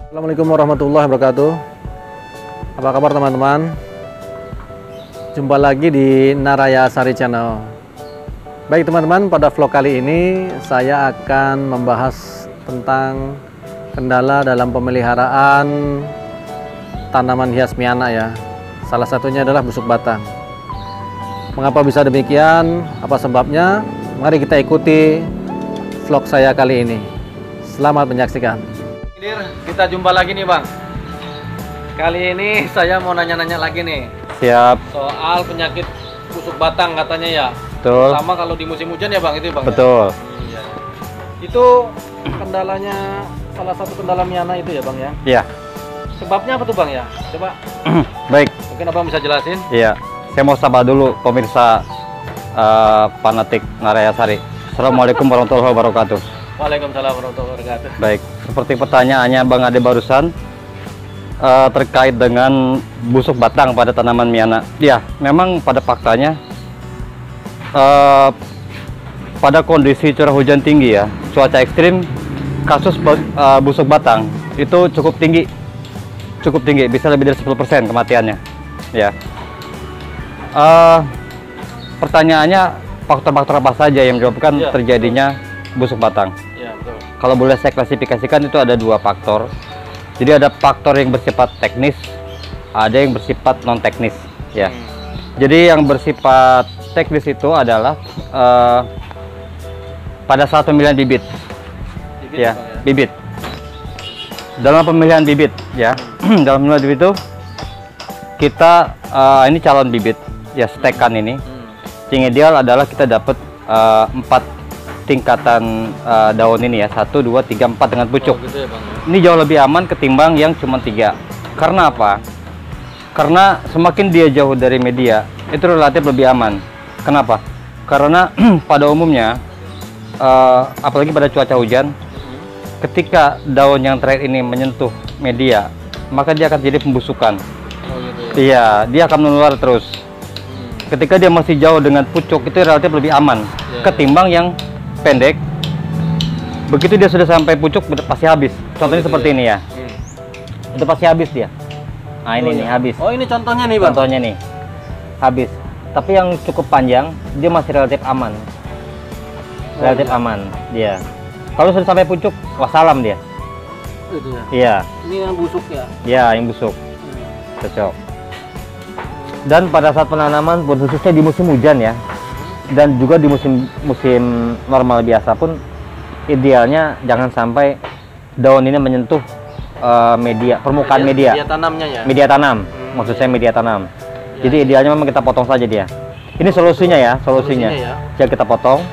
Assalamualaikum warahmatullahi wabarakatuh. Apa kabar teman-teman? Jumpa lagi di Naraya Sari Channel. Baik teman-teman, pada vlog kali ini saya akan membahas tentang kendala dalam pemeliharaan tanaman hias Miana ya. Salah satunya adalah busuk batang. Mengapa bisa demikian? Apa sebabnya? Mari kita ikuti vlog saya kali ini. Selamat menyaksikan. Kita jumpa lagi nih Bang. Kali ini saya mau nanya-nanya lagi nih. Siap. Soal penyakit busuk batang katanya ya. Betul. Sama kalau di musim hujan ya Bang, itu Bang. Betul. Ya? Iya. Itu kendalanya, salah satu kendala Miana itu ya Bang ya. Iya. Sebabnya apa tuh Bang ya? Coba. Baik. Mungkin Abang bisa jelasin? Iya. Saya mau sapa dulu pemirsa fanatik Naraya Sari. Assalamualaikum warahmatullahi wabarakatuh. Waalaikumsalam warahmatullahi wabarakatuh. Baik. Seperti pertanyaannya Bang Ade barusan terkait dengan busuk batang pada tanaman Miana. Ya, memang pada faktanya pada kondisi curah hujan tinggi ya, cuaca ekstrim, kasus busuk batang itu cukup tinggi, bisa lebih dari 10% kematiannya. Ya. Pertanyaannya faktor-faktor apa saja yang menyebabkan terjadinya busuk batang? Ya, betul. Kalau boleh saya klasifikasikan itu ada dua faktor. Jadi ada faktor yang bersifat teknis, ada yang bersifat non teknis. Ya. Jadi yang bersifat teknis itu adalah pada saat pemilihan bibit. Ya, bibit. Dalam pemilihan bibit, ya, dalam pemilihan bibit itu kita ini calon bibit, ya, stekan ini. Yang ideal adalah kita dapat 4 tingkatan daun ini ya, 1, 2, 3, 4 dengan pucuk. Oh, gitu ya, Bang. Ini jauh lebih aman ketimbang yang cuma 3. Karena apa? Karena semakin dia jauh dari media itu relatif lebih aman. Kenapa? Karena pada umumnya apalagi pada cuaca hujan, ketika daun yang terakhir ini menyentuh media, maka dia akan jadi pembusukan. Oh, gitu ya. Iya, dia akan menular terus. Ketika dia masih jauh dengan pucuk itu relatif lebih aman ketimbang yang pendek. Begitu dia sudah sampai pucuk pasti habis. Contohnya seperti ini ya. Itu pasti habis dia. Nah, ini nih habis. Oh, ini contohnya nih Bang. Contohnya nih. Habis. Tapi yang cukup panjang dia masih relatif aman. Relatif aman dia. Kalau sudah sampai pucuk, wassalam dia. Itu ya. Iya. Ini yang busuk ya. Iya, yang busuk. Cocok. Dan pada saat penanaman pun khususnya di musim hujan ya, dan juga di musim normal biasa pun idealnya jangan sampai daun ini menyentuh permukaan media tanamnya ya. Media tanam, maksud saya media tanam. Jadi idealnya memang kita potong saja dia. Ini solusinya ya, solusinya. Jadi kita potong.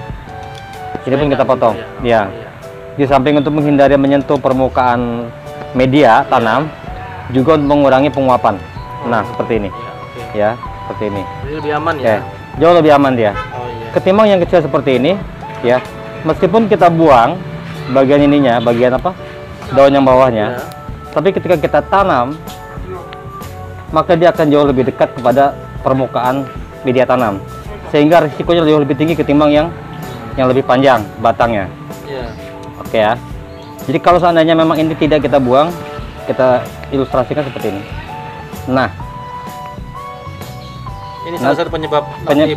Ini pun kita potong. Ya. Di samping untuk menghindari menyentuh permukaan media tanam, juga untuk mengurangi penguapan. Nah, seperti ini. Ya, seperti ini. Jadi lebih aman ya. Jauh lebih aman dia. Oh, iya. Ketimbang yang kecil seperti ini, ya. Meskipun kita buang bagian ininya, bagian apa? Daun yang bawahnya. Tapi ketika kita tanam, maka dia akan jauh lebih dekat kepada permukaan media tanam. Sehingga risikonya jauh lebih tinggi ketimbang yang lebih panjang batangnya. Iya. Oke ya. Jadi kalau seandainya memang ini tidak kita buang, kita ilustrasikan seperti ini. Nah, ini salah satu penyebab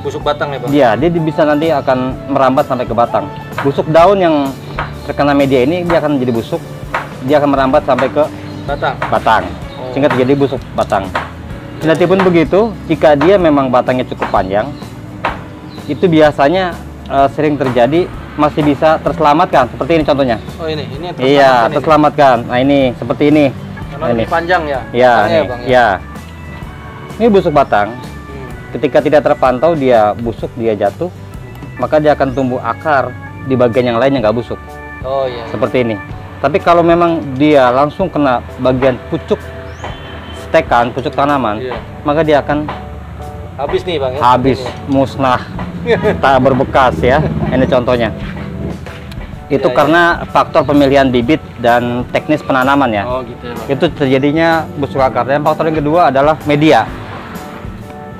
busuk batang ya Bang? Iya, dia bisa nanti akan merambat sampai ke batang. Busuk daun yang terkena media ini dia akan menjadi busuk, dia akan merambat sampai ke batang. Sehingga terjadi busuk batang. Kendati pun begitu, jika dia memang batangnya cukup panjang, itu biasanya sering terjadi masih bisa terselamatkan. Seperti ini contohnya. Oh, ini iya, terselamatkan. Nah, ini seperti ini. Karena ini panjang ya? Iya, nih. Ya. Ini busuk batang. Ketika tidak terpantau dia busuk, dia jatuh, maka dia akan tumbuh akar di bagian yang lain yang nggak busuk. Oh iya. Seperti ini. Tapi kalau memang dia langsung kena bagian pucuk stekan, pucuk tanaman, maka dia akan habis nih Bang ya? Habis, musnah, tak berbekas ya. Ini contohnya. Itu karena faktor pemilihan bibit dan teknis penanaman ya. Oh gitu ya Bang. Itu terjadinya busuk akar. Dan faktor yang kedua adalah media.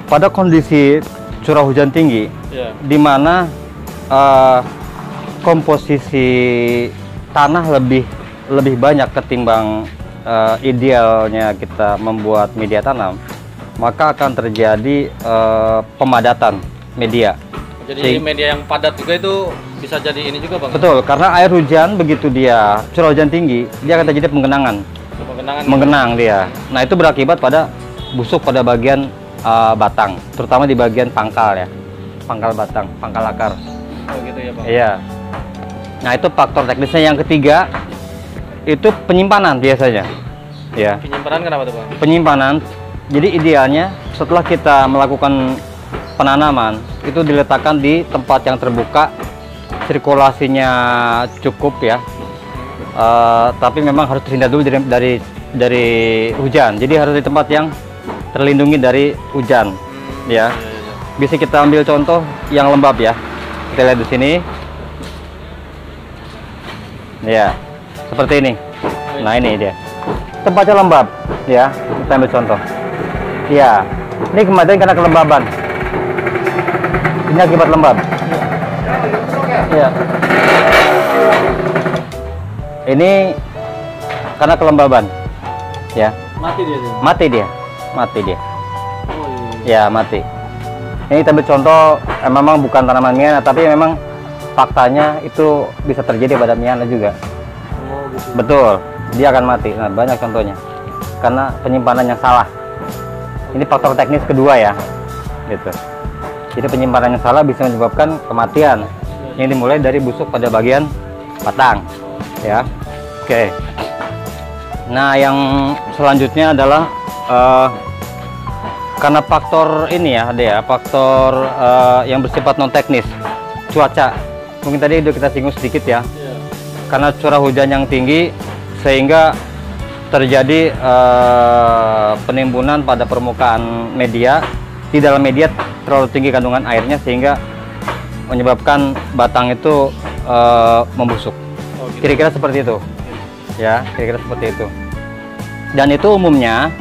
Pada kondisi curah hujan tinggi, di mana komposisi tanah lebih banyak ketimbang idealnya kita membuat media tanam, maka akan terjadi pemadatan media. Jadi media yang padat juga itu bisa jadi ini juga Bang? Betul, karena air hujan begitu dia curah hujan tinggi, dia akan terjadi penggenangan. Menggenang dia. Nah, itu berakibat pada busuk pada bagian batang, terutama di bagian pangkal ya. Pangkal batang, pangkal akar. Oh gitu ya Bang? Iya. Nah, itu faktor teknisnya. Yang ketiga, itu penyimpanan biasanya. Ya. Penyimpanan kenapa tuh Bang? Penyimpanan, jadi idealnya setelah kita melakukan penanaman, itu diletakkan di tempat yang terbuka, sirkulasinya cukup ya. Tapi memang harus terhindar dulu dari hujan. Jadi harus di tempat yang terlindungi dari hujan. Ya. Bisa kita ambil contoh yang lembab ya. Kita lihat di sini. Ya, seperti ini. Nah, ini dia. Tempatnya lembab ya. Kita ambil contoh. Ya. Ini kematian karena kelembaban. Ini akibat lembab. Ya. Ini karena kelembaban. Ya. Mati dia. Mati dia. Mati dia. Oh, iya. Ya, mati. Ini kita ambil contoh, memang bukan tanaman Miana, tapi memang faktanya itu bisa terjadi pada Miana juga. Oh, gitu. Betul, dia akan mati. Nah, banyak contohnya. Karena penyimpanan yang salah. Ini faktor teknis kedua ya. Gitu. Jadi penyimpanan yang salah bisa menyebabkan kematian. Ini dimulai dari busuk pada bagian batang. Ya. Oke. Nah, yang selanjutnya adalah karena faktor ini ya, ada ya, faktor yang bersifat non teknis, cuaca. Mungkin tadi udah kita singgung sedikit ya. Karena curah hujan yang tinggi sehingga terjadi penimbunan pada permukaan media. Di dalam media terlalu tinggi kandungan airnya sehingga menyebabkan batang itu membusuk. Kira-kira seperti itu. Ya, kira-kira seperti itu. Dan itu umumnya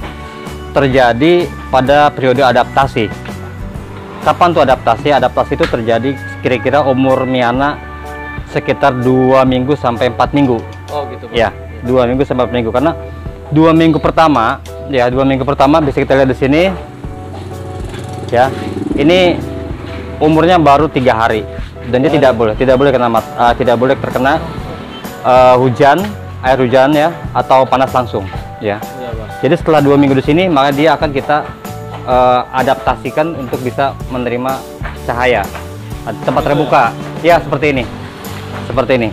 terjadi pada periode adaptasi. Kapan tuh adaptasi? Adaptasi itu terjadi kira-kira umur Miana sekitar 2 minggu sampai 4 minggu. Oh gitu Bang. Ya, 2 minggu sampai 4 minggu. Karena 2 minggu pertama, ya 2 minggu pertama bisa kita lihat di sini. Ya, ini umurnya baru 3 hari dan dia tidak boleh terkena hujan, air hujan ya, atau panas langsung ya. Jadi setelah 2 minggu di sini, maka dia akan kita adaptasikan untuk bisa menerima cahaya tempat terbuka ya, seperti ini.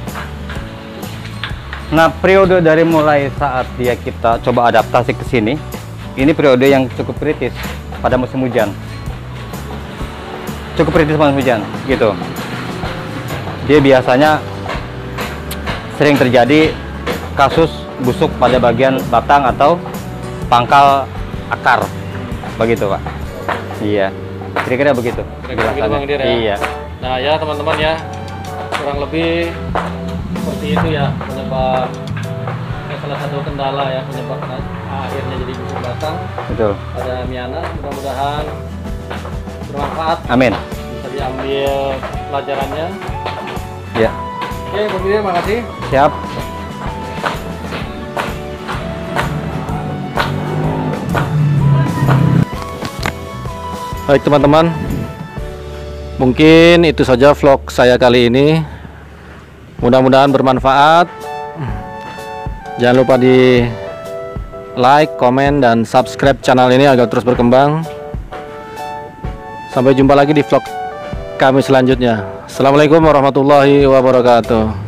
Nah, periode dari mulai saat dia kita coba adaptasi ke sini, ini periode yang cukup kritis pada musim hujan. Cukup kritis pada musim hujan gitu. Dia biasanya sering terjadi kasus busuk pada bagian batang atau pangkal akar, begitu Pak. Iya, kira-kira begitu. Kira-kira begitu Bang Dir ya. Iya. Nah ya teman-teman ya, kurang lebih seperti itu ya penyebab, salah satu kendala ya penyebab akhirnya jadi busuk batang. Betul. Pada Miana, mudah-mudahan bermanfaat. Amin. Bisa diambil pelajarannya. Ya. Oke, Bang Dir, makasih. Siap. Baik teman-teman, mungkin itu saja vlog saya kali ini. Mudah-mudahan bermanfaat. Jangan lupa di like, komen, dan subscribe channel ini agar terus berkembang. Sampai jumpa lagi di vlog kami selanjutnya. Assalamualaikum warahmatullahi wabarakatuh.